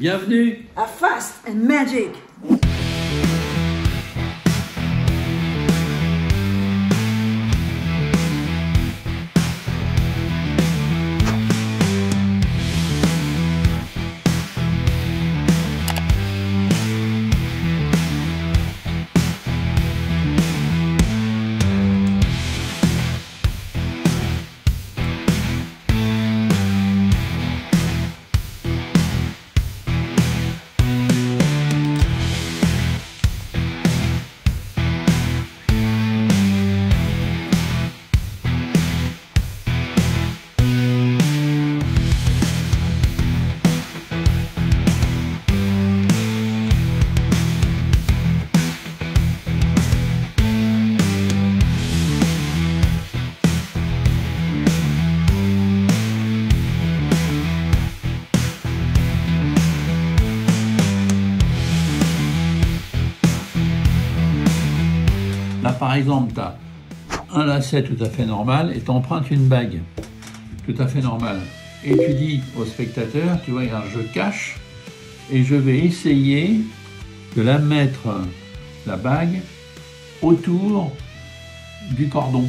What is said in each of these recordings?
Bienvenue à Fast and Magic. Là, par exemple, tu as un lacet tout à fait normal et tu empruntes une bague tout à fait normale. Et tu dis au spectateur, tu vois, regarde, je cache et je vais essayer de la mettre, la bague, autour du cordon.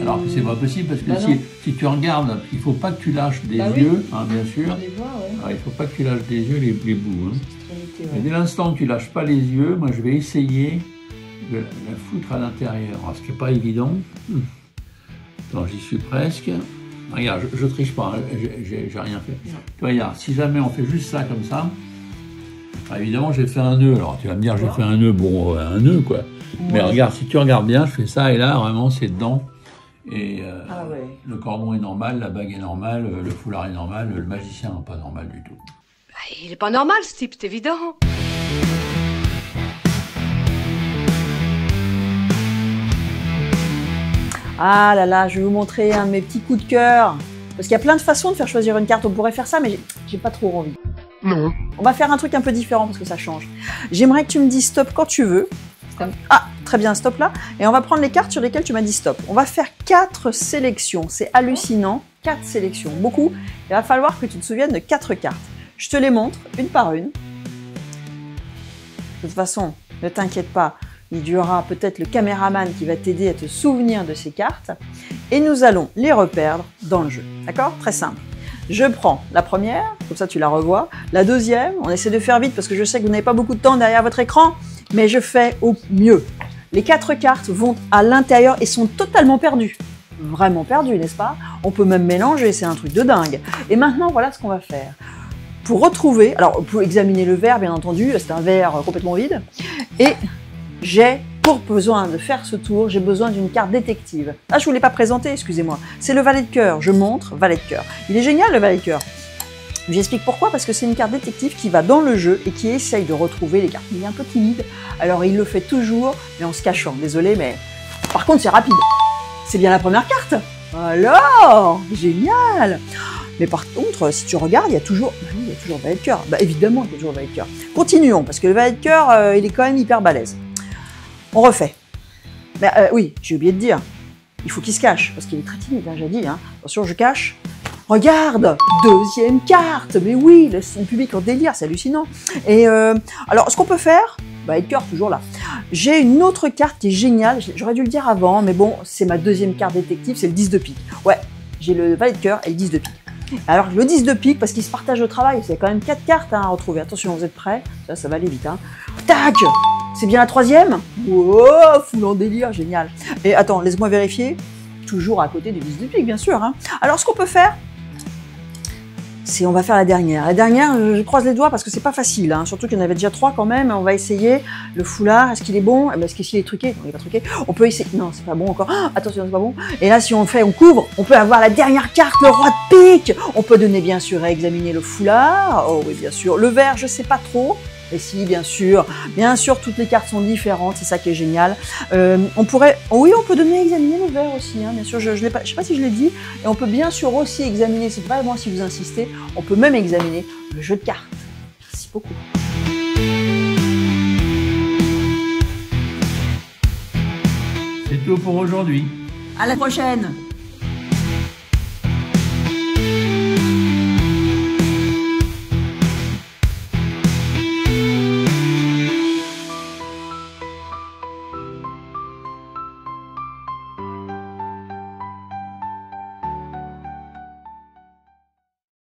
Alors que c'est pas possible parce que si tu regardes, il faut pas que tu lâches des yeux, hein, bien sûr. Alors, il faut pas que tu lâches des yeux les bouts. Hein. Et dès l'instant que tu lâches pas les yeux, moi je vais essayer de la foutre à l'intérieur. Ce qui n'est pas évident. Attends, j'y suis presque. Regarde, je triche pas, hein, j'ai rien fait. Tu vois, regarde, si jamais on fait juste ça comme ça, évidemment j'ai fait un nœud. Alors tu vas me dire j'ai fait un nœud, bon, un nœud quoi. Mais regarde, si tu regardes bien, je fais ça et là vraiment c'est dedans. Et le cordon est normal, la bague est normale, le foulard est normal, le magicien n'est pas normal du tout. Il est pas normal ce type, c'est évident. Ah là là, je vais vous montrer un de mes petits coups de cœur. Parce qu'il y a plein de façons de faire choisir une carte. On pourrait faire ça, mais j'ai pas trop envie. Non. On va faire un truc un peu différent parce que ça change. J'aimerais que tu me dises stop quand tu veux. Ah, très bien, stop là. Et on va prendre les cartes sur lesquelles tu m'as dit stop. On va faire 4 sélections. C'est hallucinant. 4 sélections. Beaucoup. Il va falloir que tu te souviennes de 4 cartes. Je te les montre une par une. De toute façon, ne t'inquiète pas. Il y aura peut-être le caméraman qui va t'aider à te souvenir de ces cartes. Et nous allons les reperdre dans le jeu. D'accord? Très simple. Je prends la première, comme ça tu la revois. La deuxième, on essaie de faire vite parce que je sais que vous n'avez pas beaucoup de temps derrière votre écran, mais je fais au mieux. Les 4 cartes vont à l'intérieur et sont totalement perdues. Vraiment perdues, n'est-ce pas? On peut même mélanger, c'est un truc de dingue. Et maintenant, voilà ce qu'on va faire. Pour retrouver, alors pour examiner le verre, bien entendu, c'est un verre complètement vide. Et j'ai, pour besoin de faire ce tour, j'ai besoin d'une carte détective. Ah, je ne vous l'ai pas présenté, excusez-moi. C'est le valet de cœur. Je montre valet de cœur. Il est génial, le valet de cœur. J'explique pourquoi, parce que c'est une carte détective qui va dans le jeu et qui essaye de retrouver les cartes. Il est un peu timide, alors il le fait toujours, mais en se cachant. Désolé, mais par contre, c'est rapide. C'est bien la première carte. Alors, génial. Mais par contre, si tu regardes, il y a toujours le valet de cœur. Bah, évidemment, il y a toujours le valet de cœur. Continuons, parce que le valet de cœur, il est quand même hyper balèze. On refait. Oui, j'ai oublié de dire. Il faut qu'il se cache, parce qu'il est très timide, hein, j'ai dit. Hein. Attention, je cache. Regarde, deuxième carte. Mais oui, le public en délire, c'est hallucinant. Et alors, ce qu'on peut faire, valet de cœur, toujours là. J'ai une autre carte qui est géniale. J'aurais dû le dire avant, mais bon, c'est ma deuxième carte détective, c'est le 10 de pique. Ouais, j'ai le valet de cœur et le 10 de pique. Alors, le 10 de pique, parce qu'il se partage le travail, c'est quand même 4 cartes hein, à retrouver. Attention, vous êtes prêts? Ça va aller vite. Hein. Tac! C'est bien la troisième? Oh, full en délire, génial. Et attends, laisse-moi vérifier. Toujours à côté du 10 de pique, bien sûr. Hein. Alors, ce qu'on peut faire, c'est on va faire la dernière. La dernière, je croise les doigts parce que c'est pas facile. Hein. Surtout qu'il y en avait déjà 3 quand même. On va essayer. Le foulard, est-ce qu'il est bon? Est-ce qu'il est truqué? Non, il n'est pas truqué. On peut essayer. Non, c'est pas bon encore. Oh, attention, c'est pas bon. Et là, si on fait, on couvre, on peut avoir la dernière carte, le roi de pique. On peut donner, bien sûr, à examiner le foulard. Oh oui, bien sûr. Le vert, je sais pas trop. Et si, bien sûr, toutes les cartes sont différentes, c'est ça qui est génial. On pourrait, oui, on peut donner à examiner le verre aussi, hein, bien sûr, je sais pas si je l'ai dit, et on peut bien sûr aussi examiner, c'est vraiment si vous insistez, on peut même examiner le jeu de cartes. Merci beaucoup. C'est tout pour aujourd'hui. À la prochaine.